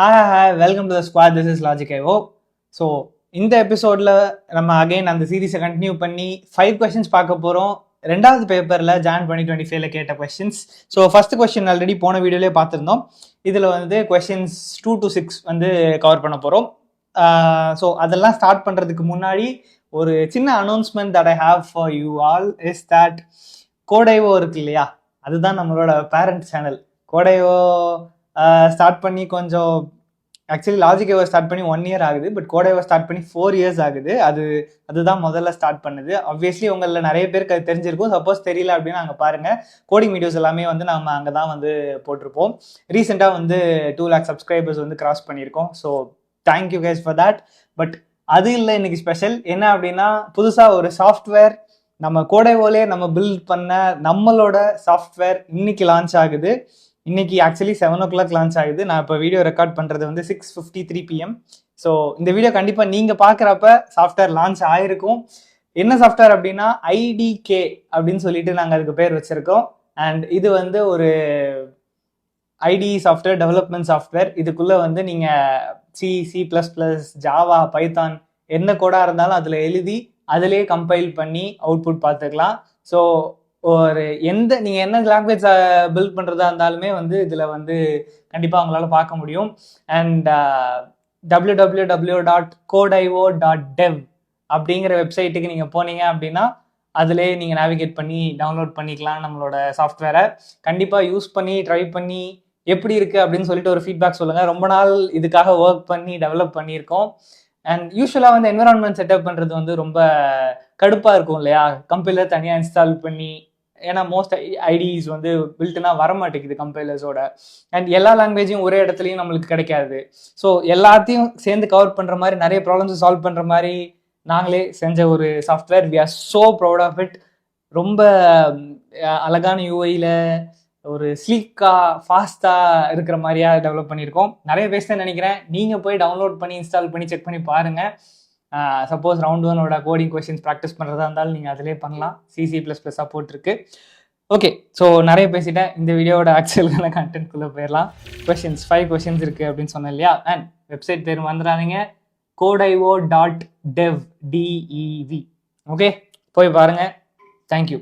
Hi, welcome to the squad. This is Logic IO. So, இந்த எபிசோட்ல நம்ம again அந்த சீரீஸை கண்டினியூ பண்ணி 5 கொஸ்டின்ஸ் பார்க்க போகிறோம். ரெண்டாவது பேப்பரில் ஜான் 2025 கேட்ட questions. So first question already போன வீடியோலேயே பார்த்துருந்தோம். இதில் வந்து கொஸ்டின்ஸ் 2 to 6 வந்து கவர் பண்ண போகிறோம். ஸோ அதெல்லாம் ஸ்டார்ட் பண்ணுறதுக்கு முன்னாடி ஒரு சின்ன announcement that I have for you all is that கோடைவோ இருக்கு இல்லையா, அதுதான் நம்மளோட பேரண்ட் சேனல். கோடைவோ ஸ்டார்ட் பண்ணி கொஞ்சம் ஆக்சுவலி லாஜிக்கேவை ஸ்டார்ட் பண்ணி 1 year ஆகுது, பட் கோடைவை ஸ்டார்ட் பண்ணி 4 years ஆகுது. அதுதான் முதல்ல ஸ்டார்ட் பண்ணுது. ஆப்வியஸ்லி உங்களில் நிறைய பேருக்கு அது தெரிஞ்சிருக்கும். சப்போஸ் தெரியல அப்படின்னா அங்கே பாருங்கள், கோடிங் வீடியோஸ் எல்லாமே வந்து நம்ம அங்கே தான் வந்து போட்டிருப்போம். ரீசெண்டாக வந்து 2 lakh சப்ஸ்கிரைபர்ஸ் வந்து கிராஸ் பண்ணியிருக்கோம். So thank you guys for that. But அது இல்லை இன்னைக்கு ஸ்பெஷல் என்ன அப்படின்னா, புதுசாக ஒரு சாஃப்ட்வேர் நம்ம கோடைவோலே நம்ம பில்ட் பண்ண நம்மளோட சாஃப்ட்வேர் இன்னைக்கு லான்ச் ஆகுது. இன்னைக்கு ஆக்சுவலி 7 o'clock லான்ச் ஆகுது. நான் இப்போ வீடியோ ரெக்கார்ட் பண்ணுறது வந்து 6:53 PM. ஸோ இந்த வீடியோ கண்டிப்பாக நீங்கள் பார்க்குறப்ப சாஃப்ட்வேர் லான்ச் ஆகிருக்கும். என்ன சாஃப்ட்வேர் அப்படின்னா IDK அப்படின்னு சொல்லிட்டு நாங்கள் அதுக்கு பேர் வச்சுருக்கோம். அண்ட் இது வந்து ஒரு IDE சாஃப்ட்வேர், டெவலப்மெண்ட் சாஃப்ட்வேர். இதுக்குள்ளே வந்து நீங்கள் C++, ஜாவா, பைத்தான் என்ன கோடாக இருந்தாலும் அதில் எழுதி அதிலே கம்பைல் பண்ணி அவுட்புட் பார்த்துக்கலாம். ஸோ ஒரு நீங்கள் என்ன லாங்குவேஜ் பில்ட் பண்ணுறதா இருந்தாலுமே வந்து இதில் வந்து கண்டிப்பாக அவங்களால பார்க்க முடியும். அண்ட் www.codeivo.dev அப்படிங்கிற வெப்சைட்டுக்கு நீங்கள் போனீங்க அப்படின்னா அதிலே நீங்கள் நேவிகேட் பண்ணி டவுன்லோட் பண்ணிக்கலாம் நம்மளோட சாஃப்ட்வேரை. கண்டிப்பாக யூஸ் பண்ணி ட்ரை பண்ணி எப்படி இருக்குது அப்படின்னு சொல்லிட்டு ஒரு ஃபீட்பேக் சொல்லுங்கள். ரொம்ப நாள் இதுக்காக ஒர்க் பண்ணி டெவலப் பண்ணியிருக்கோம். அண்ட் யூஸ்வலாக வந்து என்விரான்மெண்ட் செட்டப் பண்ணுறது வந்து ரொம்ப கடுப்பாக இருக்கும் இல்லையா, கம்பைலர் தனியாக இன்ஸ்டால் பண்ணி. ஏன்னா மோஸ்ட் ஐடிஸ் வந்து பில்ட்னா வர மாட்டேங்குது கம்பைலர்ஸோட. அண்ட் எல்லா லாங்குவேஜும் ஒரே இடத்துலையும் நம்மளுக்கு கிடைக்காது. ஸோ எல்லாத்தையும் சேர்ந்து கவர் பண்ணுற மாதிரி, நிறைய ப்ராப்ளம்ஸை சால்வ் பண்ணுற மாதிரி நாங்களே செஞ்ச ஒரு software. We are so proud of it. ரொம்ப அழகான யூஐயில் ஒரு ஸ்லீக்காக ஃபாஸ்ட்டாக இருக்கிற மாதிரியா டெவலப் பண்ணியிருக்கோம். நிறைய பேசுன்னு நினைக்கிறேன். நீங்கள் போய் டவுன்லோட் பண்ணி இன்ஸ்டால் பண்ணி செக் பண்ணி பாருங்கள். Suppose round 1 coding questions practice பண்ணுறதா இருந்தாலும் நீங்கள் அதிலே பண்ணலாம். C++ சப்போர்ட் இருக்குது. ஓகே, ஸோ நிறைய பேசிட்டேன். இந்த வீடியோட ஆக்சுவலான கண்டென்ட்குள்ளே போயிடலாம். 5 கொஸ்டின்ஸ் இருக்குது அப்படின்னு சொன்னேன் இல்லையா. அண்ட் வெப்சைட் பேர் வந்துடாதீங்க, codeivo.dev. ஓகே, போய் பாருங்கள். தேங்க்யூ.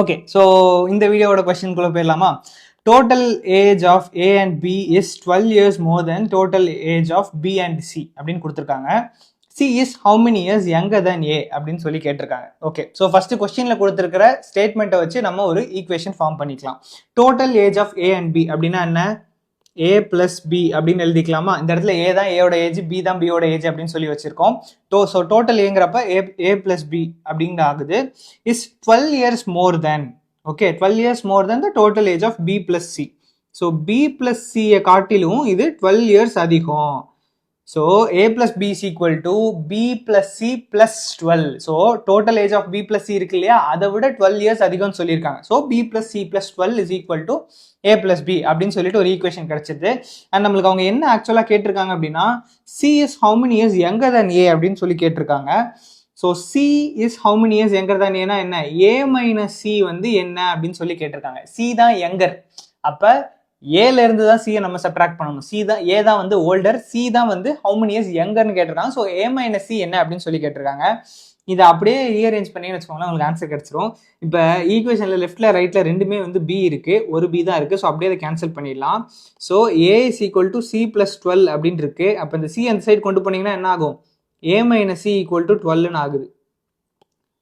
ஓகே, ஸோ இந்த வீடியோட கொஸ்டின்குள்ளே போயிடலாமா. Total age of A and B is 12 years more than total age of B and C அப்படின்னு கொடுத்துருக்காங்க. C is how many years younger than A அப்படின்னு சொல்லி கேட்டிருக்காங்க. ஓகே, ஸோ ஃபர்ஸ்ட் கொஸ்டினில் கொடுத்துருக்கிற ஸ்டேட்மெண்ட்டை வச்சு நம்ம ஒரு ஈக்குவேஷன் ஃபார்ம் பண்ணிக்கலாம். Total age of A and B அப்படின்னா என்ன, A plus B அப்படின்னு எழுதிக்கலாமா. இந்த இடத்துல A தான் ஏயோட ஏஜ், B தான் பியோட ஏஜ் அப்படின்னு சொல்லி வச்சிருக்கோம். ஸோ டோட்டல் ஏங்கிறப்ப A plus B அப்படிங்கிற ஆகுது. Is 12 years more than, okay, 12 years more than the total age of B plus C. So B plus C காட்டிலும் இது 12 years அதிகம். So A plus B is equal to B plus C plus 12. So total age of B plus C இருக்கு இல்லையா, அதை விட 12 years அதிகம்னு சொல்லியிருக்காங்க. So B plus C plus 12 is equal to A plus B அப்படின்னு சொல்லிட்டு ஒரு ஈக்குவேஷன் கிடைச்சிது. அண்ட் நம்மளுக்கு அவங்க என்ன ஆக்சுவலாக கேட்டிருக்காங்க அப்படின்னா, C is how many years younger than A அப்படின்னு சொல்லி கேட்டிருக்காங்க. So C is how many years younger than Aனா என்ன, A minus C வந்து என்ன அப்படின்னு சொல்லி கேட்டிருக்காங்க. C தான் younger, அப்போ ஏல இருந்து தான் சியை நம்ம சப்ட்ராக்ட் பண்ணணும். ஏ தான் வந்து ஓல்டர், சி தான் வந்து how many years younger கேட்டிருக்காங்க. ஸோ A minus C என்ன அப்படின்னு சொல்லி கேட்டிருக்காங்க. இதை அப்படியே ரீஅரேஞ்ச் பண்ணி வச்சுக்கோங்களேன், உங்களுக்கு ஆன்சர் கிடைச்சிரும். இப்போ ஈக்குவேஷனில் லெஃப்டில் ரைட்டில் ரெண்டுமே வந்து B இருக்குது, ஒரு B தான் இருக்குது. ஸோ அப்படியே அதை கேன்சல் பண்ணிடலாம். So A is equal to C plus 12 அப்படின்னு இருக்கு. அப்போ இந்த C அந்த சைடு கொண்டு போனீங்கன்னா என்ன ஆகும், A minus C equal to 12ன்னு ஆகுது.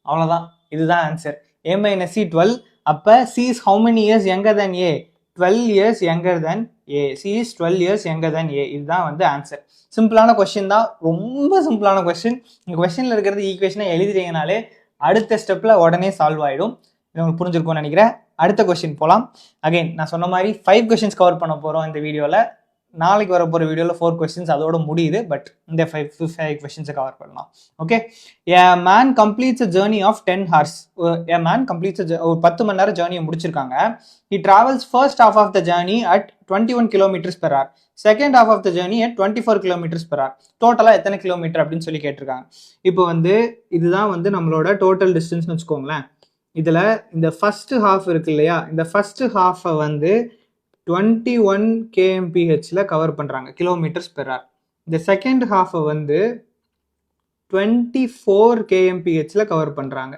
அவ்வளோதான், இதுதான் ஆன்சர். A minus C 12. அப்போ C is how many years younger than A, 12 years younger than A. C is 12 years younger than A. இதுதான் வந்து ஆன்சர். சிம்பிளான கொஸ்டின் தான், ரொம்ப சிம்பிளான கொஸ்டின். இந்த கொஸ்டினில் இருக்கிறது ஈக்குவேஷனை எழுதிட்டீங்கனாலே அடுத்த ஸ்டெப்பில் உடனே சால்வ் ஆகிடும். இது உங்களுக்கு புரிஞ்சிருக்கும்னு நினைக்கிறேன். அடுத்த கொஸ்டின் போகலாம். அகைன் நான் சொன்ன மாதிரி 5 கொஸ்டின்ஸ் கவர் பண்ண போகிறோம் இந்த வீடியோவில். நாளைக்கு வர போகிற வீடியோவில் 4 கொஸ்டின்ஸ் அதோட முடியுது. பட் இந்த 5 கொஸ்டின்ஸை கவர் பண்ணலாம். Okay, a man completes a journey of 10 hours. a man completes ஒரு 10 மணி நேரம் ஜேர்னியை முடிச்சிருக்காங்க. he travels first half of the journey at 21 kilometers per hour, second half of the journey at 24 kilometers per hour. டோட்டலாக எத்தனை kilometre அப்படின்னு சொல்லி கேட்டிருக்காங்க. இப்போ வந்து இதுதான் வந்து நம்மளோட டோட்டல் டிஸ்டன்ஸ்னு வச்சுக்கோங்களேன். இதில் இந்த ஃபர்ஸ்ட் ஹாஃப் இருக்கு இல்லையா, இந்த ஃபர்ஸ்ட் ஹாஃபை வந்து 21 kmph கவர் பண்றாங்க, கிலோமீட்டர்ஸ் பெர் ஹவர். இந்த செகண்ட் ஹாஃப் வந்து 24 kmph கவர் பண்றாங்க.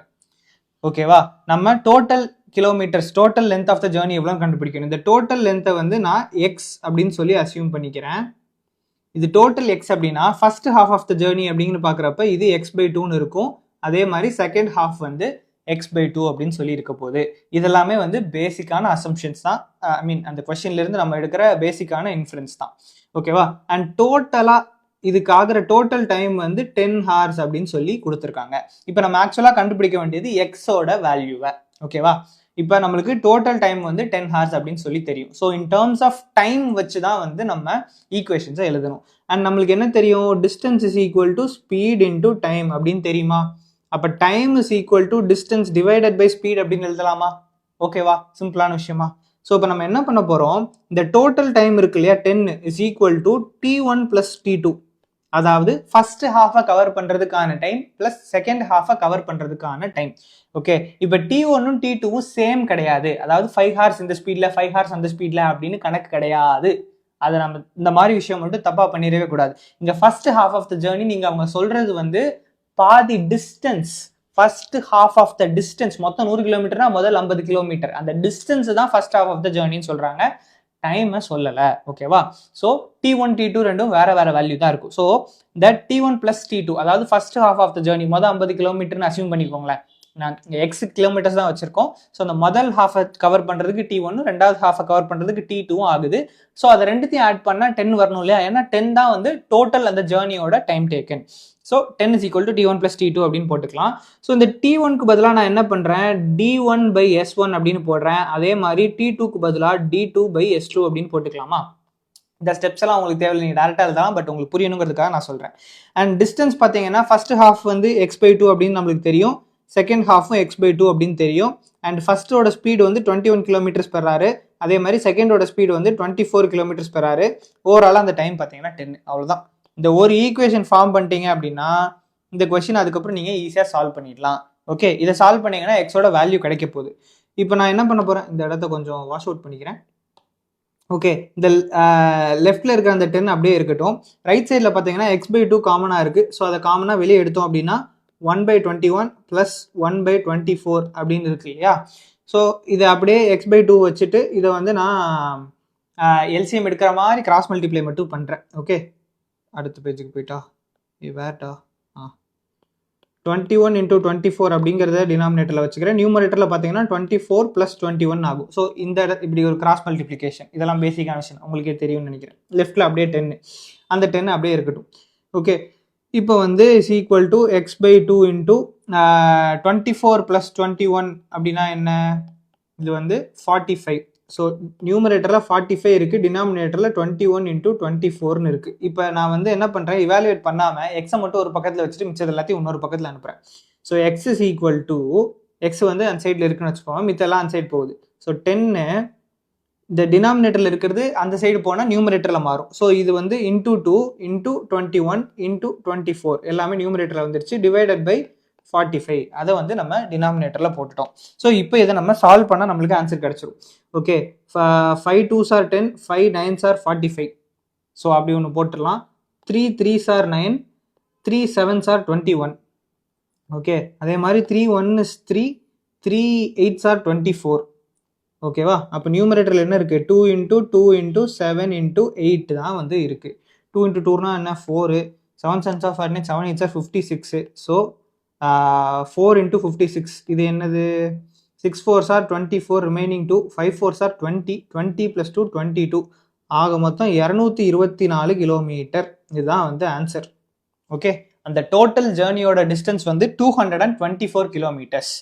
ஓகேவா? நம்ம total kilometres, total length of the journey எவ்வளோ கண்டுபிடிக்கணும். இந்த டோட்டல் லென்த்தை வந்து நான் எக்ஸ் அப்படின்னு சொல்லி அசியூம் பண்ணிக்கிறேன். இது டோட்டல் எக்ஸ் அப்படின்னா first half of the journey அப்படின்னு பார்க்குறப்ப இது x/2ன்னு இருக்கும். அதே மாதிரி செகண்ட் ஹாஃப் வந்து x/2 அப்படின்னு சொல்லி இருக்க போகுது. இதெல்லாமே வந்து பேசிக்கான அசம்ஷன்ஸ் தான். ஐ மீன் அந்த கொஸ்டின்ல இருந்து நம்ம எடுக்கிற பேசிக்கான இன்ஃபரன்ஸ் தான். ஓகேவா? அண்ட் டோட்டலா இதுக்கு ஆகிற டோட்டல் டைம் வந்து 10 hours அப்படின்னு சொல்லி கொடுத்துருக்காங்க. இப்போ நம்ம ஆக்சுவலாக கண்டுபிடிக்க வேண்டியது எக்ஸோட வேல்யூவை. ஓகேவா? இப்போ நம்மளுக்கு டோட்டல் டைம் வந்து 10 hours அப்படின்னு சொல்லி தெரியும். So in terms of time வச்சு தான் வந்து நம்ம ஈக்குவேஷன்ஸை எழுதணும். அண்ட் நம்மளுக்கு என்ன தெரியும், distance is equal to speed into time அப்படின்னு தெரியுமா? அப்போ time is equal to distance divided by speed அப்படின்னு எழுதலாமா? ஓகேவா? சிம்பிளான விஷயமா? ஸோ இப்போ நம்ம என்ன பண்ண போகிறோம், இந்த டோட்டல் டைம் இருக்கு இல்லையா, 10 is equal to t1 + t2. அதாவது ஃபர்ஸ்ட் ஹாஃபை கவர் பண்ணுறதுக்கான டைம் ப்ளஸ் செகண்ட் ஹாஃபை கவர் பண்ணுறதுக்கான டைம். ஓகே, இப்போ T1ம் T2வும் சேம் கிடையாது. அதாவது 5 hours இந்த ஸ்பீடில் 5 hours அந்த ஸ்பீடில் அப்படின்னு கணக்கு கிடையாது. அதை நம்ம இந்த மாதிரி விஷயம் மட்டும் தப்பாக பண்ணிடவே கூடாது. இங்கே first half of the journey நீங்கள் அவங்க சொல்கிறது வந்து பாதி distance, first half of the distance, மொத்தம் 100 கிலோமீட்டர்னா முதல் 50 கிலோமீட்டர், அந்த டிஸ்டன்ஸ் தான் ஃபர்ஸ்ட் ஹாஃப் ஆஃப் த ஜேர்னின்னு சொல்கிறாங்க. டைமை சொல்லலை. ஓகேவா? ஸோ T1 T2 ரெண்டும் வேற வேற வேல்யூ தான் இருக்கும். ஸோ தட் T1 + T2, அதாவது first half of the journey மொதல் 50 கிலோமீட்டர்னு அசியூம் பண்ணிக்கோங்களேன். நான் இங்கே எக்ஸ் கிலோமீட்டர்ஸ் தான் வச்சிருக்கோம். ஸோ அந்த முதல் ஹாஃபை கவர் பண்ணுறதுக்கு T1, ரெண்டாவது ஹாஃபை கவர் பண்ணுறதுக்கு T2 ஆகுது. ஸோ அதை ரெண்டுத்தையும் ஆட் பண்ணால் 10 வரணும் இல்லையா? ஏன்னா 10 தான் வந்து டோட்டல் அந்த ஜேர்னியோட time taken. So 10 is equal to T1 + T2 அப்படின்னு போட்டுக்கலாம். ஸோ இந்த T1க்கு பதிலாக நான் என்ன பண்ணுறேன், D1/S1 அப்படின்னு போடுறேன். அதே மாதிரி T2க்கு பதிலாக D2/S2 அப்படின்னு போட்டுக்கலாமா? இந்த ஸ்டெப்ஸ் எல்லாம் உங்களுக்கு தேவையில்லை, நீங்கள் டேரெக்டாக எழுதலாம். பட் உங்களுக்கு புரியணுங்கிறதுக்காக நான் சொல்கிறேன். அண்ட் டிஸ்டன்ஸ் பார்த்தீங்கன்னா ஃபர்ஸ்ட் ஹாஃப் வந்து x/2 அப்படின்னு நம்மளுக்கு தெரியும், செகண்ட் ஹாஃபும் x/2 அப்படின்னு தெரியும். அண்ட் ஃபர்ஸ்டோட ஸ்பீடு வந்து 21 km/h, அதே மாதிரி செகண்டோட ஸ்பீடு வந்து 24 km/h. ஓவராலாக அந்த டைம் பார்த்தீங்கன்னா 10. அவ்வளோதான். இந்த ஒரு ஈக்குவேஷன் ஃபார்ம் பண்ணிட்டீங்க அப்படின்னா இந்த கொஸ்டின் அதுக்கப்புறம் நீங்கள் ஈஸியாக சால்வ் பண்ணிடலாம். ஓகே, இதை சால்வ் பண்ணீங்கன்னா எக்ஸோட வேல்யூ கிடைக்க போகுது. இப்போ நான் என்ன பண்ண போகிறேன், இந்த இடத்த கொஞ்சம் வாஷ் அவுட் பண்ணிக்கிறேன். ஓகே, இந்த லெஃப்டில் இருக்கிற அந்த 10 அப்படியே இருக்கட்டும். ரைட் சைடில் பார்த்தீங்கன்னா x/2 காமனாக இருக்குது. ஸோ அதை காமனாக வெளியே எடுத்தோம் அப்படின்னா 1/21 + 1/24 அப்படின்னு இருக்கு இல்லையா? ஸோ இதை அப்படியே x/2 வச்சுட்டு இதை வந்து நான் எல்சிஎம் எடுக்கிற மாதிரி கிராஸ் மல்டிப்ளை மட்டும் பண்ணுறேன். ஓகே, அடுத்த பேஜுக்கு போயிட்டா வேட்டா 21 × 24 அப்படிங்கிறத டினாமினேட்டரில் வச்சுக்கிறேன். நியூமரேட்டரில் பார்த்தீங்கன்னா 24 + 21 ஆகும். ஸோ இந்த இப்படி ஒரு கிராஸ் மல்டிப்ளிகேஷன், இதெல்லாம் பேசிக்கான விஷயம் உங்களுக்கே தெரியும்னு நினைக்கிறேன். லெஃப்டில் அப்படியே 10, அந்த 10 அப்படியே இருக்கட்டும். ஓகே, இப்போ வந்து இஸ் ஈக்குவல் டு x/2 × 24 + 21 அப்படின்னா என்ன, இது வந்து 45. ஸோ நியூமரேட்டரில் 45 இருக்குது, டினாமினேட்டரில் 21 × 24ன்னு இருக்குது. இப்போ நான் வந்து என்ன பண்ணுறேன், இவாலுவேட் பண்ணாமல் எக்ஸை மட்டும் ஒரு பக்கத்தில் வச்சுட்டு மிச்சது எல்லாத்தையும் இன்னொரு பக்கத்தில் அனுப்புகிறேன். So x is equal to, X வந்து அந்த சைடில் இருக்குன்னு வச்சுக்கோங்க, மித்தெல்லாம் அந்த சைடு போகுது. ஸோ 10 இந்த டினாமினேட்டரில் இருக்கிறது அந்த சைடு போனால் நியூமரேட்டரில் மாறும். ஸோ இது வந்து × 2 × 21 × 24 எல்லாமே நியூமரேட்டரில் வந்துருச்சு. டிவைடட் பை 45, அதை வந்து நம்ம டினாமினேட்டரில் போட்டுட்டோம். ஸோ இப்போ இதை நம்ம சால்வ் பண்ணால் நம்மளுக்கு ஆன்சர் கிடச்சிரும். Okay, 5 2s are 10, 5 9s are 45. So அப்படி ஒன்று போட்டுடலாம். 3 3s are 9, 3 7s are 21. Okay, அதே மாதிரி 3 1 is 3, 3 8s are 24. ஓகேவா? அப்போ நியூமரேட்டரில் என்ன இருக்குது, 2 × 2 × 7 × 8 தான் வந்து இருக்குது. 2 × 2னா என்ன, 4, 7 7s are 49, 7 8s are 56. So 4 × 56, இது என்னது, 6 4s are 24, remaining 2, 5 4s are 20, 20 + 2 22, ஆக மொத்தம் 224 கிலோமீட்டர். இதுதான் வந்து ஆன்சர். ஓகே, அந்த டோட்டல் ஜேர்னியோட டிஸ்டன்ஸ் வந்து 224 கிலோமீட்டர்ஸ்.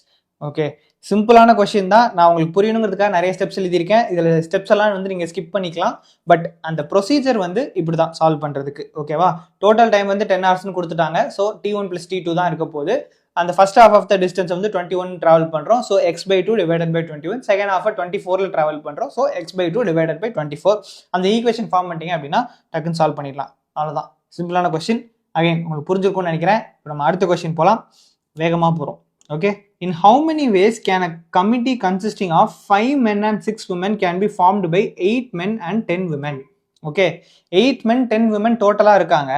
ஓகே, சிம்பிளான கொஸ்டின் தான். நான் உங்களுக்கு புரியணுங்கிறதுக்காக நிறைய ஸ்டெப்ஸ் எழுதியிருக்கேன். இதில் ஸ்டெப்ஸ் எல்லாம் வந்து நீங்கள் ஸ்கிப் பண்ணிக்கலாம். பட் அந்த ப்ரொசீஜர் வந்து இப்படி தான் சால்வ் பண்ணுறதுக்கு. ஓகேவா? டோட்டல் டைம் வந்து 10 hours கொடுத்துட்டாங்க. ஸோ T1 + T2 தான் இருக்க போகுது. அந்த first half of the distance வந்து 21 ட்ராவல் பண்ணுறோம். So x/2 / 21. Second half 24 travel பண்ணுறோம். So x/2 / 24. அந்த ஈக்குவேஷன் ஃபார்ம் பண்ணிட்டீங்க அப்படின்னா டக்குன்னு சால்வ் பண்ணிடலாம். அவ்வளோதான், சிம்பிளான கொஸ்டின். அகைன் உங்களுக்கு புரிஞ்சிருக்கும்னு நினைக்கிறேன். இப்போ நம்ம அடுத்த கொஸ்டின் போகலாம். வேகமாக போகிறோம். Okay, in how many ways can a committee consisting of 5 men and 6 women can be formed by 8 men and 10 women? Okay, 8 men 10 women டோட்டலா இருக்காங்க.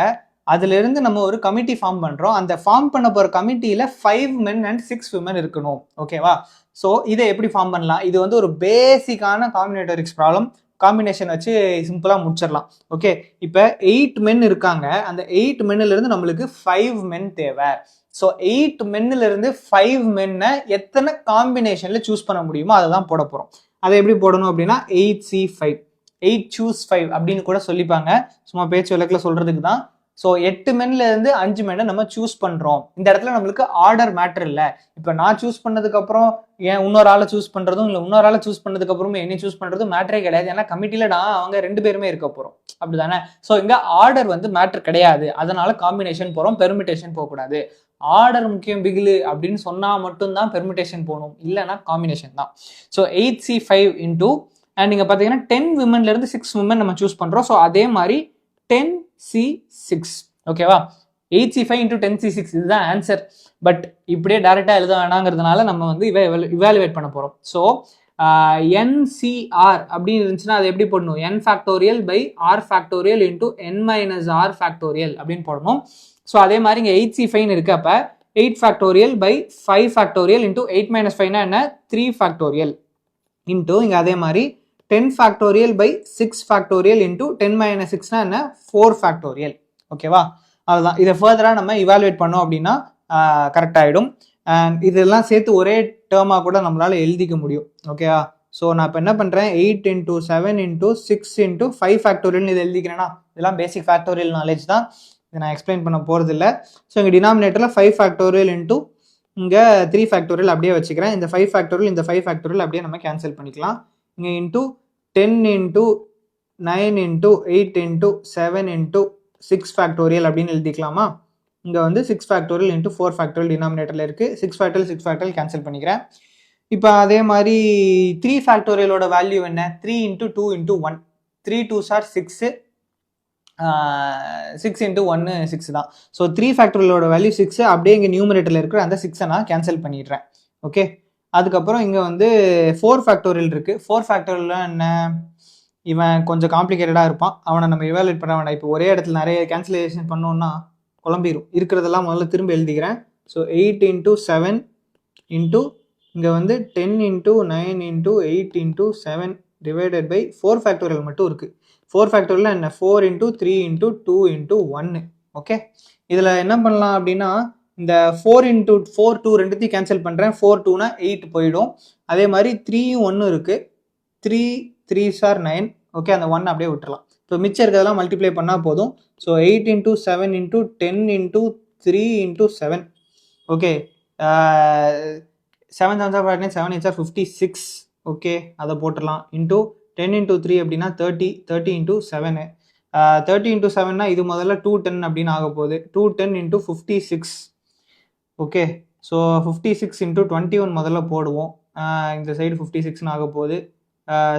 அதுல இருந்து நம்ம ஒரு கமிட்டி ஃபார்ம் பண்றோம். அந்த ஃபார்ம் பண்ண போற கமிட்டியில 5 men and 6 women இருக்கணும். ஓகேவா? ஸோ இதை எப்படி ஃபார்ம் பண்ணலாம்? இது வந்து ஒரு பேசிக்கான காம்பினேட்டரிக்ஸ் ப்ராப்ளம். காம்பினேஷன் வச்சு சிம்பிளா முடிச்சிடலாம். ஓகே, இப்போ 8 men இருக்காங்க. அந்த 8 menல இருந்து நம்மளுக்கு 5 men தேவை. ஸோ 8 menல இருந்து 5 menனை எத்தனை காம்பினேஷன்ல சூஸ் பண்ண முடியுமோ அதை தான் போட போறோம். அதை எப்படி போடணும் அப்படின்னா 8C5 8 choose 5 அப்படின்னு கூட சொல்லிப்பாங்க. சும்மா பேச்சு வழக்கில் சொல்றதுக்கு தான். ஸோ 8 menல இருந்து 5 men நம்ம சூஸ் பண்றோம். இந்த இடத்துல நம்மளுக்கு ஆர்டர் மேட்டர் இல்லை. இப்போ நான் சூஸ் பண்ணதுக்கு அப்புறம் ஏன் இன்னொரு ஆளை சூஸ் பண்றதும் இல்லை, இன்னொரு ஆளை சூஸ் பண்ணதுக்கு அப்புறமே என்ன சூஸ் பண்றதும் மேட்டரே கிடையாது. ஏன்னா கமிட்டியில அவங்க 2 பேருமே இருக்க போறோம், அப்படிதானே? ஸோ இங்க ஆர்டர் வந்து மேட்டர் கிடையாது. அதனால காம்பினேஷன் போறோம், பெர்மிட்டேஷன் போகக்கூடாது. ஆர்டர் முக்கியம் பிகிலு அப்படின்னு சொன்னா மட்டும்தான் பெர்மிட்டேஷன் போகணும், இல்லைன்னா காம்பினேஷன் தான். ஸோ 8C5 இன்டூ அண்ட் நீங்க பாத்தீங்கன்னா 10 womenல இருந்து 6 women நம்ம சூஸ் பண்றோம். ஸோ அதே மாதிரி 10C6. ஓகேவா? 8C5 இன்டூ 10C6 இதுதான் ஆன்சர். பட் இப்படியே டைரக்டா எழுத வேணாங்கிறதுனால நம்ம வந்து இவாலுவேட் பண்ண போறோம். ஸோ NCR அப்படின்னு இருந்துச்சுன்னா அது எப்படி போடணும்? n factorial by r factorial into n minus r factorial அப்படின்னு போடணும். ஸோ அதே மாதிரி இங்கே 8C5 இருக்கு. அப்போ 8 factorial by 5 factorial into 8 minus 5னா என்ன? 3 ஃபேக்டோரியல் இன்டூ இங்கே அதே மாதிரி 10 factorial by 6 factorial into 10 minus 6னா என்ன? 4 ஃபேக்டோரியல். ஓகேவா? அதுதான். இதை ஃபர்தராக நம்ம இவாலுவேட் பண்ணோம் அப்படின்னா கரெக்ட் ஆகிடும். அண்ட் இதெல்லாம் சேர்த்து ஒரே டேர்மாக கூட நம்மளால எழுதிக்க முடியும். ஓகேவா? ஸோ நான் இப்போ என்ன பண்ணுறேன்? 8 இன்டூ 7 இன்டூ 6 இன்டூ 5 ஃபேக்டோரியல்னு இது எழுதிக்கிறேன்னா இதெல்லாம் பேசிக் ஃபேக்டோரியல் நாலேஜ் தான். இதை நான் எக்ஸ்பிளைன் பண்ண போகிறது இல்லை. ஸோ இங்கே டினாமினேட்டரில் 5 ஃபேக்டோரியல் இன்டூ இங்கே 3 ஃபேக்டோரியல் அப்படியே வச்சுக்கிறேன். இந்த 5 ஃபேக்டோரியல் இந்த 5 ஃபேக்டோரியல் அப்படியே நம்ம கேன்சல் பண்ணிக்கலாம். இங்கே into 10 into 9 into 8 into 7 into 6 factorial அப்படின்னு எழுதிக்கலாமா? இங்கே வந்து 6 ஃபேக்டோரியல் இன்டூ 4 ஃபேக்டோரியல் டினாமினேட்டரில் இருக்குது. 6 ஃபேக்டோரியல் கேன்சல் பண்ணிக்கிறேன். இப்போ அதே மாதிரி 3 ஃபேக்டோரியலோட வேல்யூ என்ன? 3 into 2 into 1. 3 2s are 6. 6 into 1 6 தான். ஸோ 3 ஃபேக்டோரியலோட வேல்யூ 6. அப்படியே இங்கே நியூமரேட்டரில் இருக்கிற அந்த 6 நான் கேன்சல் பண்ணிடுறேன். ஓகே, அதுக்கப்புறம் இங்கே வந்து 4 ஃபேக்டோரியல் இருக்குது. 4 ஃபேக்டோரியல் என்ன? இவன் கொஞ்சம் காம்ப்ளிகேட்டடாக இருப்பான், அவனை நம்ம இவாலுவேட் பண்ண வேண்டாம். இப்போ ஒரே இடத்துல நிறைய கேன்சலேஷன் பண்ணோம்னா குழம்பிடும். இருக்கிறதெல்லாம் முதல்ல திரும்ப எழுதிக்கிறேன். ஸோ 8 இன்டூ 7 இன்டூ இங்கே வந்து 10 into 9 into 8 into 7 divided by 4 factorial மட்டும் இருக்குது. 4 ஃபேக்டோரியல் என்ன? 4 இன்டூ 3 இன்டூ 2 இன்டூ 1. ஓகே, இதில் என்ன பண்ணலாம் அப்படின்னா இந்த 4 இன்டூ 4 2 ரெண்டுத்தையும் கேன்சல் பண்ணுறேன். 4 2னா 8 போயிடும். அதே மாதிரி 3 1 இருக்குது. 3 3s are 9. ஓகே, அந்த 1 அப்படியே விட்டுறலாம். இப்போ மிச்சம் இருக்கிறதெல்லாம் மல்டிப்ளை பண்ணால் போதும். So 8 into 7 into 10 into 3 into 7. Okay, 7 7 7 8 56. Okay, அதை போட்டுடலாம். இன்டூ 10 இன்டூ 3 அப்படின்னா 30. 30 இன்டூ 7. 30 இன்டூ 7னா இது முதல்ல 210 அப்படின்னு ஆக போகுது. 210 இன்டூ 56. ஓகே, ஸோ 56 இன்டூ 21 முதல்ல போடுவோம். இந்த சைடு 56ன்னு ஆக போகுது.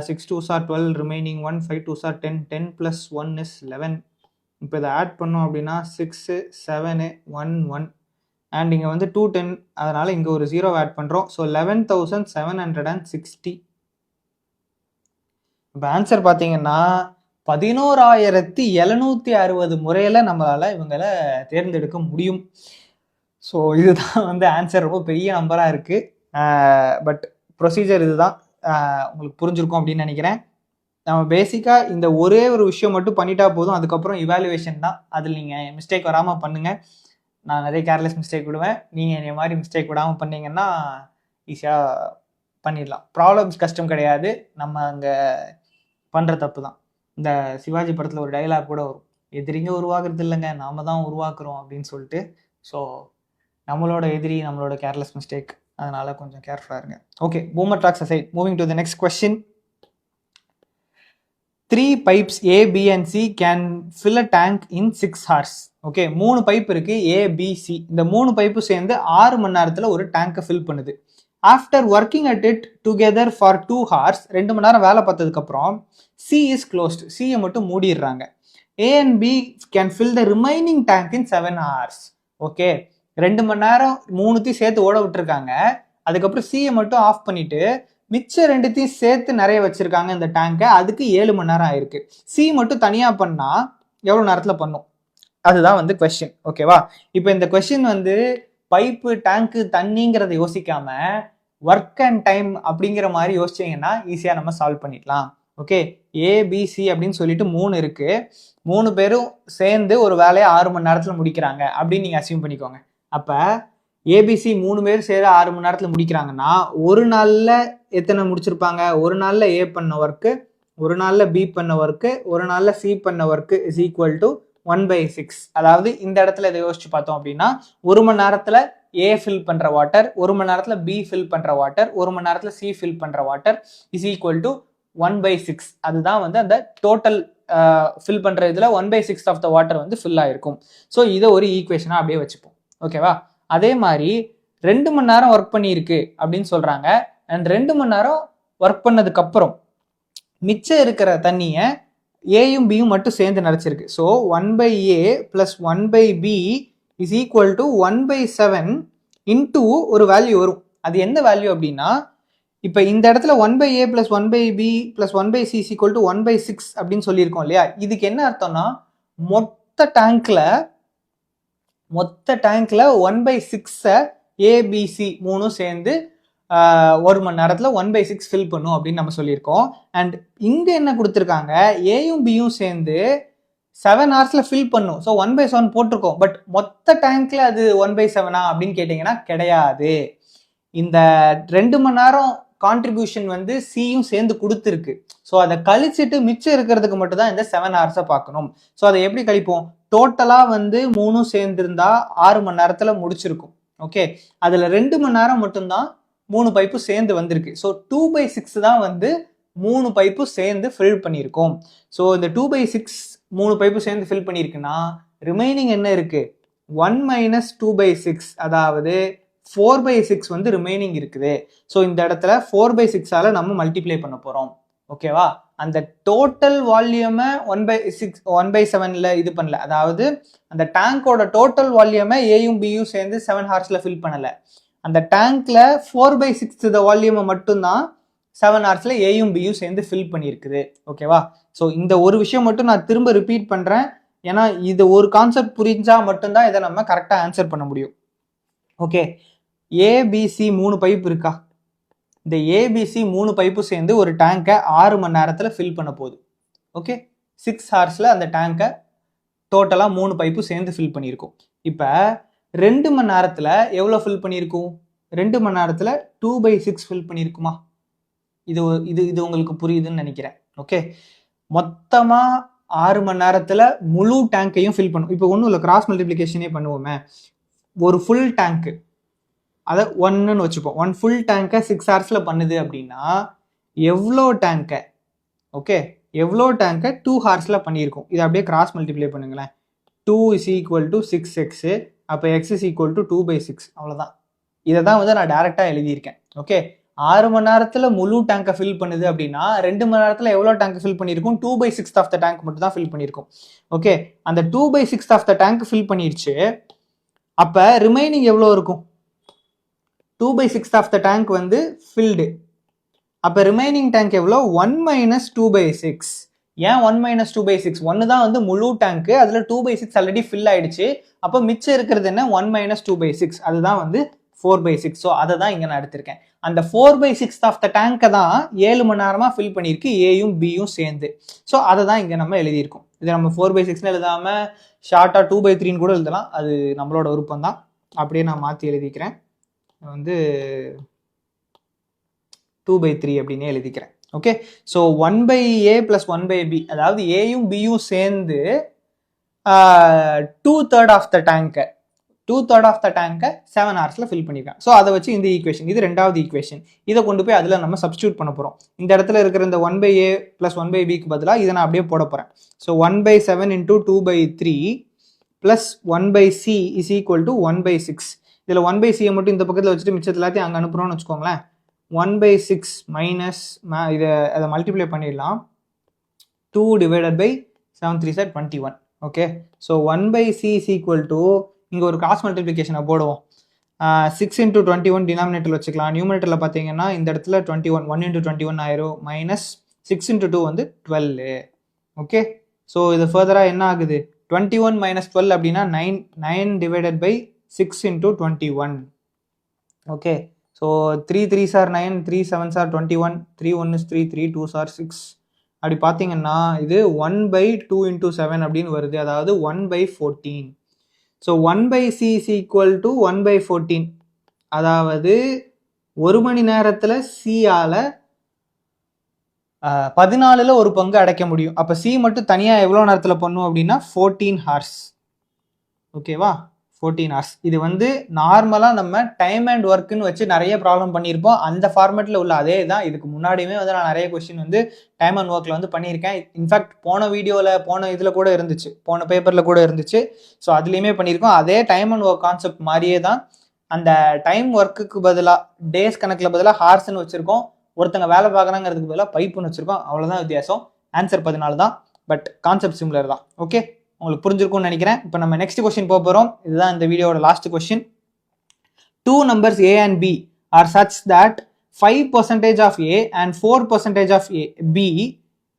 6 2s are 12, remaining 1. 5 2s are 10. 10 + 1 is 11. இப்போ இதை ஆட் பண்ணோம் அப்படின்னா 6 7 1 1 அண்ட் இங்கே வந்து 210, அதனால் இங்கே ஒரு 0 ஆட் பண்ணுறோம். ஸோ 11,760. இப்போ ஆன்சர் பார்த்தீங்கன்னா 11,760 முறையில் நம்மளால் இவங்களை தேர்ந்தெடுக்க முடியும். ஸோ இதுதான் வந்து ஆன்சர். ரொம்ப பெரிய நம்பராக இருக்குது. பட் ப்ரொசீஜர் இதுதான். உங்களுக்கு புரிஞ்சிருக்கும் அப்படின்னு நினைக்கிறேன். நம்ம பேசிக்காக இந்த ஒரே ஒரு விஷயம் மட்டும் பண்ணிட்டா போதும். அதுக்கப்புறம் இவாலுவேஷன் தான். அதில் நீங்கள் மிஸ்டேக் வராமல் பண்ணுங்கள். நான் நிறைய கேர்லெஸ் மிஸ்டேக் விடுவேன். நீங்கள் என்னை மாதிரி மிஸ்டேக் விடாமல் பண்ணீங்கன்னா ஈஸியாக பண்ணிடலாம். ப்ராப்ளம்ஸ் கஷ்டம் கிடையாது, நம்ம அங்கே பண்ணுற தப்பு தான். இந்த சிவாஜி படத்தில் ஒரு டைலாக் கூட வரும், எதிரிங்க உருவாக்குறது இல்லைங்க, நாம தான் உருவாக்குறோம் அப்படின்னு சொல்லிட்டு. ஸோ நம்மளோட எதிரி நம்மளோட கேர்லெஸ் மிஸ்டேக். அதனால கொஞ்சம் கேர்ஃபுல்லாக இருங்க. Okay, boomer tax aside, moving to the next question. 3 pipes A, B and C can fill a tank in 6 hours. Okay, 3 pipe இருக்கு, A, B, C. இந்த 3 பைப்பு சேர்ந்து 6 மணி நேரத்தில் ஒரு டேங்கை ஃபில் பண்ணுது. After working at it together for 2 hours, 2 மணி நேரம் வேலை பார்த்ததுக்கப்புறம் C is closed, C-யை மட்டும் மூடிடுறாங்க. A and B can fill the remaining tank in 7 hours. Okay, 2 மணி நேரம் 3த்தையும் சேர்த்து ஓட விட்டுருக்காங்க. அதுக்கப்புறம் சியை மட்டும் ஆஃப் பண்ணிட்டு மிச்சம் 2த்தையும் சேர்த்து நிறைய வச்சிருக்காங்க இந்த டேங்கை. அதுக்கு 7 மணி நேரம் ஆயிருக்கு. சி மட்டும் தனியா பண்ணா எவ்வளவு நேரத்துல பண்ணும்? அதுதான் வந்து கொஸ்டின். ஓகேவா? இப்போ இந்த கொஸ்டின் வந்து பைப்பு, டேங்கு, தண்ணிங்கிறத யோசிக்காம ஒர்க் அண்ட் டைம் அப்படிங்கிற மாதிரி யோசிச்சீங்கன்னா ஈஸியா நம்ம சால்வ் பண்ணிடலாம். ஓகே, ஏபிசி அப்படின்னு சொல்லிட்டு 3 இருக்கு. 3 பேரும் சேர்ந்து ஒரு வேலையை 6 மணி நேரத்துல முடிக்கிறாங்க அப்படின்னு நீங்க அசியூம் பண்ணிக்கோங்க. அப்ப ஏபிசி 3 பேர் சேர 6 மணி நேரத்துல முடிக்கிறாங்கன்னா ஒரு நாள்ல எத்தனை முடிச்சிருப்பாங்க? ஒரு நாள்ல ஏ பண்ண ஒர்க்கு, ஒரு நாள்ல பி பண்ண ஒர்க்கு, ஒரு நாள்ல சி பண்ண ஒர்க்கு இஸ் ஈக்குவல் டு 1/6. அதாவது இந்த இடத்துல இதை யோசிச்சு பார்த்தோம் அப்படின்னா 1 மணி நேரத்துல ஏ ஃபில் பண்ற வாட்டர், 1 மணி நேரத்துல பி ஃபில் பண்ற வாட்டர், 1 மணி நேரத்துல சி ஃபில் பண்ற வாட்டர் இஸ் ஈக்குவல் டு 1/6. அதுதான் வந்து அந்த டோட்டல் ஃபில் பண்ற இதுல 1/6 ஆஃப் த வாட்டர் வந்து ஃபில் ஆயிருக்கும். ஸோ இதை ஒரு ஈக்குவேஷனா அப்படியே வச்சுப்போம். ஓகேவா? அதே மாதிரி 2 மணி நேரம் ஒர்க் பண்ணியிருக்கு அப்படின்னு சொல்றாங்க. அண்ட் 2 மணி நேரம் ஒர்க் பண்ணதுக்கு அப்புறம் மிச்சம் இருக்கிற தண்ணியை ஏயும் பியும் மட்டும் சேர்ந்து நினைச்சிருக்கு. So 1/a + 1/b is equal to 1/7 into ஒரு வேல்யூ வரும். அது என்ன வேல்யூ அப்படின்னா, இப்போ இந்த இடத்துல 1/a + 1/b + 1/c is equal to 1/6 அப்படின்னு சொல்லியிருக்கோம் இல்லையா? இதுக்கு என்ன அர்த்தம்னா மொத்த டேங்க்ல 1/6 ஏபிசி 3 சேர்ந்து 1 மணி நேரத்துல 1/6 ஃபில் பண்ணும் அப்படின்னு நம்ம சொல்லியிருக்கோம். அண்ட் இங்க என்ன கொடுத்துருக்காங்க, ஏயும் பியும் சேர்ந்து 7 ஹவர்ஸ்ல ஃபில் பண்ணும். ஸோ 1/7 போட்டிருக்கோம். பட் மொத்த டேங்க்ல அது 1/7 அப்படின்னு கேட்டீங்கன்னா கிடையாது. இந்த 2 மணி நேரம் கான்ட்ரிபியூஷன் வந்து சியும் சேர்ந்து கொடுத்துருக்கு. ஸோ அதை கழிச்சுட்டு மிச்சம் இருக்கிறதுக்கு மட்டும் தான் இந்த 7 ஹவர்ஸை பார்க்கணும். ஸோ அதை எப்படி கழிப்போம்? டோட்டலா வந்து 3 சேர்ந்திருந்தா 6 மணி நேரத்துல முடிச்சிருக்கும். ஓகே, அதுல 2 மணி நேரம் மட்டும்தான் 3 பைப்பு சேர்ந்து வந்திருக்கு. ஸோ 2/6 தான் வந்து 3 பைப்பு சேர்ந்து ஃபில் பண்ணியிருக்கோம். ஸோ இந்த 2/6 3 பைப்பு சேர்ந்து ஃபில் பண்ணியிருக்குன்னா ரிமைனிங் என்ன இருக்கு? 1 - 2/6, அதாவது 4/6 வந்து ரிமைனிங் இருக்குது. ஸோ இந்த இடத்துல 4/6ஆல நம்ம மல்டிப்ளை பண்ண போறோம். ஓகேவா? அந்த டோட்டல் வால்யூமை 1/7ல இது பண்ணல. அதாவது அந்த டேங்கோட டோட்டல் வால்யூமை ஏயும் பியும் சேர்ந்து 7 ஹவர்ஸ்ல ஃபில் பண்ணல. அந்த டேங்க்ல 4/6 வால்யூமை மட்டும்தான் 7 ஹவர்ஸ்ல ஏயும் பியும் சேர்ந்து ஃபில் பண்ணியிருக்குது. ஓகேவா? ஸோ இந்த ஒரு விஷயம் மட்டும் நான் திரும்ப ரிப்பீட் பண்றேன். ஏன்னா இது ஒரு கான்செப்ட் புரிஞ்சா மட்டும்தான் இதை நம்ம கரெக்டா ஆன்சர் பண்ண முடியும். ஓகே, ஏபிசி 3 பைப் இருக்கா? இந்த ஏபிசி 3 பைப்பு சேர்ந்து ஒரு டேங்கை 6 மணி நேரத்துல ஃபில் பண்ண போகுது. ஓகே, 6 ஹவர்ஸ்ல அந்த டேங்கை டோட்டலா 3 பைப்பு சேர்ந்து ஃபில் பண்ணியிருக்கும். இப்ப 2 மணி நேரத்துல எவ்வளவு ஃபில் பண்ணியிருக்கும்? 2 மணி நேரத்துல 2/6 ஃபில் பண்ணியிருக்குமா? இது இது இது உங்களுக்கு புரியுதுன்னு நினைக்கிறேன். ஓகே, மொத்தமா 6 மணி நேரத்துல முழு டேங்கையும் ஃபில் பண்ணும். இப்போ ஒன்றும் இல்லை, கிராஸ் மல்டிப்ளிகேஷனே பண்ணுவோமே. ஒரு ஃபுல் டேங்க், அதை 1ன்னு வச்சுப்போம். 1 ஃபுல் டேங்கை 6 ஹவர்ஸ்ல பண்ணுது அப்படின்னா எவ்வளோ டேங்கை, ஓகே, எவ்வளோ டேங்கை 2 ஹவர்ஸ்ல பண்ணியிருக்கும். இதை அப்படியே கிராஸ் மல்டிப்ளை பண்ணுங்களேன். 2 = 6x, அப்போ x = 2/6. அவ்வளோதான். இதை தான் வந்து நான் டைரக்டா எழுதியிருக்கேன். ஓகே, 6 மணி நேரத்துல முழு டேங்கை ஃபில் பண்ணுது அப்படின்னா 2 மணி நேரத்துல எவ்வளோ டேங்க் ஃபில் பண்ணியிருக்கும்? 2/6 ஆஃப் த டேங்க் மட்டும் தான் ஃபில் பண்ணியிருக்கும். ஓகே, அந்த 2/6 ஆஃப் த டேங்க் ஃபில் பண்ணிருச்சு. அப்ப ரிமைனிங் எவ்வளோ இருக்கும்? 2/6 ஆஃப் த டேங்க் வந்து ஃபில்டு. அப்ப ரிமைனிங் டேங்க் எவ்வளோ? 1 - 2/6. ஏன் 1 - 2/6? 1 தான் வந்து முழு டேங்க், அதுல 2/6 ஆல்ரெடி ஃபில் ஆயிடுச்சு. அப்போ மிச்சம் இருக்கிறது என்ன? 1 - 2/6. அதுதான் வந்து 4/6. ஸோ அதை தான் இங்க நான் எடுத்திருக்கேன். அந்த 4/6 ஆஃப் த டேங்கை தான் 7 மணி நேரமா ஃபில் பண்ணியிருக்கு ஏயும் பியும் சேர்ந்து. ஸோ அதை தான் இங்க நம்ம எழுதியிருக்கோம். இது நம்ம 4/6ன்னு எழுதாம ஷார்ட்டா 2/3ன்னு கூட எழுதலாம். அது நம்மளோட விருப்பம் தான். அப்படியே நான் மாற்றி எழுதிக்கிறேன். வந்து 2/3 அப்படின்னு எழுதிக்கிறேன். ஓகே, ஸோ 1/a + 1/b, அதாவது ஏயும் பியும் சேர்ந்து 2/3 ஆஃப் த டேங்கை 7 ஹவர்ஸ்ல ஃபில் பண்ணிருக்காங்க. ஸோ அதை வச்சு இந்த ஈக்குவேஷன், இது ரெண்டாவது ஈக்குவேஷன். இதை கொண்டு போய் அதில் நம்ம சப்ஸ்டியூட் பண்ண போறோம். இந்த இடத்துல இருக்கிற இந்த 1/a + 1/bக்கு பதிலாக இதை நான் அப்படியே போட போறேன். So 1/7 × 2/3 + 1/c is equal to 1/6. இதில் 1/c மட்டும் இந்த பக்கத்தில் வச்சுட்டு மிச்சத்து எல்லாத்தையும் அங்கே அனுப்புறோம்னு வச்சுக்கோங்களேன். 1/6 மைனஸ் அதை மல்டிப்ளை பண்ணிடலாம். 2 / 7 3 = 21. Okay, so 1/c is equal to இங்கே ஒரு கிராஸ் மல்டிப்ளிகேஷனை போடுவோம். 6 × 21 டினாமினேட்டர் வச்சுக்கலாம். நியூமினேட்டரில் பார்த்தீங்கன்னா இந்த இடத்துல 21 1 × 21 ஆயிரும். மைனஸ் 6 × 2 வந்து 12. ஓகே, ஸோ இது ஃபர்தராக என்ன ஆகுது, 21 - 12 அப்படின்னா 9 divided by 6 × 21. Okay, so 3 3s are 9, 3 7s are 21, 3 1s 3, 3 2s are 6. அப்படி பார்த்தீங்கன்னா இது 1/2 × 7 அப்படின்னு வருது, அதாவது 1/14. So 1/c is equal to 1/14. அதாவது ஒரு மணி நேரத்தில் சியால் 14ல் ஒரு பங்கு அடைக்க முடியும். அப்போ சி மட்டும் தனியாக எவ்வளோ நேரத்தில் பண்ணும் அப்படின்னா 14 hours. ஓகேவா, 14 hours. இது வந்து நார்மலாக நம்ம டைம் அண்ட் ஒர்க்குன்னு வச்சு நிறைய ப்ராப்ளம் பண்ணியிருப்போம். அந்த ஃபார்மேட்டில் உள்ள அதே தான். இதுக்கு முன்னாடியுமே வந்து நான் நிறைய கொஸ்டின் வந்து டைம் அண்ட் ஒர்க்கில் வந்து பண்ணியிருக்கேன். இன்ஃபேக்ட் போன வீடியோவில் போன இதில் கூட இருந்துச்சு, போன பேப்பரில் கூட இருந்துச்சு. ஸோ அதுலேயுமே பண்ணியிருக்கோம். அதே டைம் அண்ட் ஒர்க் கான்செப்ட் மாதிரியே தான். அந்த டைம் ஒர்க்குக்கு பதிலாக டேஸ் கணக்கில் பதிலாக ஹார்ஸ்ன்னு வச்சுருக்கோம். ஒருத்தங்க வேலை பார்க்குறாங்கிறதுக்கு பதிலாக பைப்புன்னு வச்சுருக்கோம். அவ்வளோதான் வித்தியாசம். ஆன்சர் 14 தான், பட் கான்செப்ட் சிமிலர் தான். ஓகே, உங்களுக்கு புரிஞ்சிருக்கும்னு நினைக்கிறேன். இப்போ நம்ம நெக்ஸ்ட் கொஸ்டின் போக போகிறோம். இதுதான் இந்த வீடியோட last question. 2 numbers A and B are such that 5% of A and 4% of B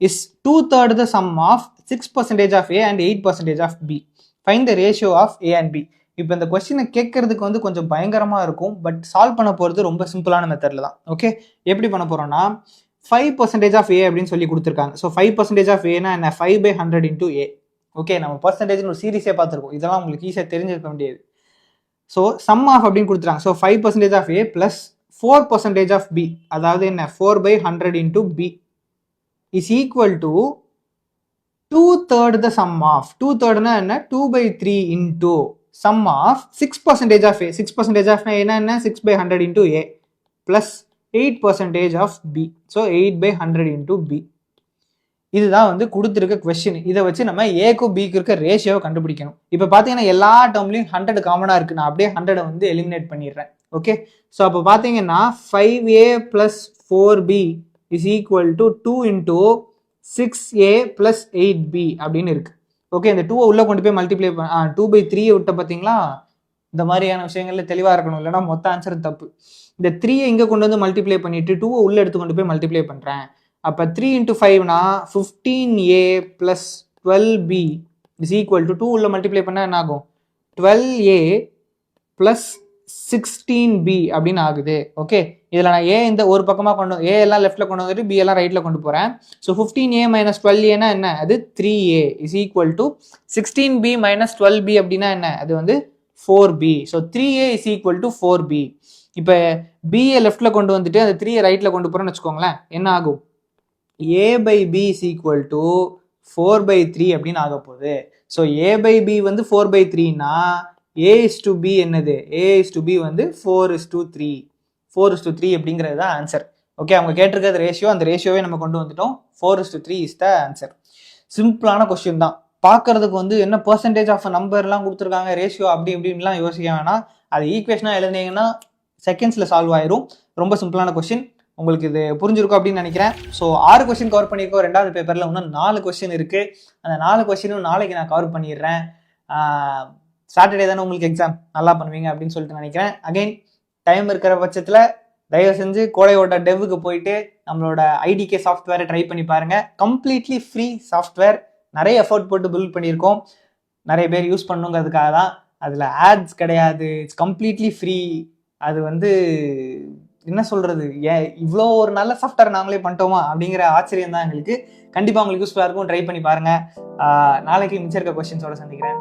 is 2/3 the sum of 6% of A and 8% of B. Find the ratio of A and B. இப்போ இந்த கொஸ்டினை கேட்கறதுக்கு வந்து கொஞ்சம் பயங்கரமாக இருக்கும், பட் சால்வ் பண்ண போகிறது ரொம்ப சிம்பிளான மெத்தடில் தான். ஓகே, எப்படி பண்ண போகிறோம்னா 5% of A அப்படின்னு சொல்லி கொடுத்துருக்காங்க. ஸோ 5% of Aனா என்ன, 5/100 into A. ஓகே, நம்ம பர்சன்டேஜ்னு ஒரு சீரீஸே பார்த்துருக்கோம். இதெல்லாம் உங்களுக்கு ஈஸியாக தெரிஞ்சிருக்க முடியாது. ஸோ சம் ஆஃப் அப்படின்னு கொடுத்துருக்காங்க. So 5% of A plus 4% of B, அதாவது என்ன 4/100 into B is equal to 2/3 the sum of, 2/3னா என்ன 2/3 into sum of 6% of A. 6% of A என்ன 6/100 into A plus 8% of B. So 8/100 into B. இதுதான் வந்து கொடுத்துருக்க question. இதை வச்சு நம்ம ஏக்கும் பிக்கு இருக்க ரேஷியோவை கண்டுபிடிக்கணும். இப்போ பார்த்தீங்கன்னா எல்லா டேர்ம்லையும் 100 காமனாக இருக்குது. நான் அப்படியே 100 வந்து எலிமினேட் பண்ணிடுறேன். ஓகே, ஸோ அப்போ பார்த்தீங்கன்னா 5A + 4B is equal to 2 into 6A + 8B அப்படின்னு இருக்கு. ஓகே, இந்த 2 உள்ளே கொண்டு போய் மல்டிப்ளை 2/3 விட்ட பார்த்தீங்களா. இந்த மாதிரியான விஷயங்கள்ல தெளிவாக இருக்கணும், இல்லைனா மொத்த ஆன்சர் தப்பு. இந்த 3 இங்கே கொண்டு வந்து மல்டிப்ளை பண்ணிட்டு 2 உள்ளே எடுத்து கொண்டு போய் மல்டிப்ளை பண்ணுறேன். அப்போ 3 × 5னா 15A + 12B is equal to 2 உள்ள மல்டிப்ளை பண்ணால் என்ன ஆகும், 12A + 16B அப்படின்னு ஆகுது. ஓகே, இதில் நான் ஏ இந்த ஒரு பக்கமாக ஏ எல்லாம் லெஃப்ட்டில் கொண்டு வந்துட்டு பி எல்லாம் ரைட்டில் கொண்டு போகிறேன். ஸோ 15A - 12Aனா என்ன, அது 3A is equal to 16B - 12B அப்படின்னா என்ன, அது வந்து 4B. So 3A is equal to 4B. இப்போ பிஏ லெஃப்ட்டில் கொண்டு வந்துட்டு அந்த 3 ரைட்டில் கொண்டு போகிறோன்னு வச்சுக்கோங்களேன், என்ன ஆகும், A/B is equal to 4/3 அப்படின்னு ஆக போகுது. ஸோ A/B வந்து 4/3னா A is to B என்னது, A is to B வந்து 4:3. 4:3 அப்படிங்கிறது தான் ஆன்சர். ஓகே, அவங்க கேட்டிருக்கிறது ரேஷியோ, அந்த ரேஷியோவே நம்ம கொண்டு வந்துட்டோம். 4:3 இஸ் த ஆன்சர். சிம்பிளான கொஸ்டின் தான். பார்க்கறதுக்கு வந்து என்ன பர்சன்டேஜ் ஆஃப் நம்பர்லாம் கொடுத்துருக்காங்க, ரேஷியோ அப்படி இப்படின்லாம் யோசிக்க வேணாம். அது ஈக்குவேஷனாக எழுதினீங்கன்னா செகண்ட்ஸில் சால்வ் ஆயிரும். ரொம்ப சிம்பிளான கொஸ்டின். உங்களுக்கு இது புரிஞ்சிருக்கும் அப்படின்னு நினைக்கிறேன். ஸோ 6 கொஸ்டின் கவர் பண்ணியிருக்கோம். 2வது பேப்பரில் இன்னும் 4 கொஸ்டின் இருக்குது. அந்த 4 கொஸ்டினும் நாளைக்கு நான் கவர் பண்ணிடுறேன். சாட்டர்டே தானே உங்களுக்கு எக்ஸாம், நல்லா பண்ணுவீங்க அப்படின்னு சொல்லிட்டு நினைக்கிறேன். அகைன் டைம் இருக்கிற பட்சத்தில் தயவு செஞ்சு கோடையோட டெவுக்கு போயிட்டு நம்மளோட IDK சாஃப்ட்வேரை ட்ரை பண்ணி பாருங்கள். Completely free software. நிறைய எஃபர்ட் போட்டு பில்ட் பண்ணியிருக்கோம். நிறைய பேர் யூஸ் பண்ணுங்கிறதுக்காக தான். அதில் ஆட்ஸ் கிடையாது, இட்ஸ் கம்ப்ளீட்லி ஃப்ரீ. அது வந்து என்ன சொல்கிறது, இவ்வளோ ஒரு நல்ல சாஃப்ட்வேர் நாங்களே பண்ணிட்டோமா அப்படிங்கிற ஆச்சரியம் தான் எங்களுக்கு. கண்டிப்பாக உங்களுக்கு யூஸ்ஃபுல்லாக இருக்கும். ட்ரை பண்ணி பாருங்கள். நாளைக்கு மிச்சம் இருக்க கொஸ்டின்ஸோட சந்திக்கிறேன்.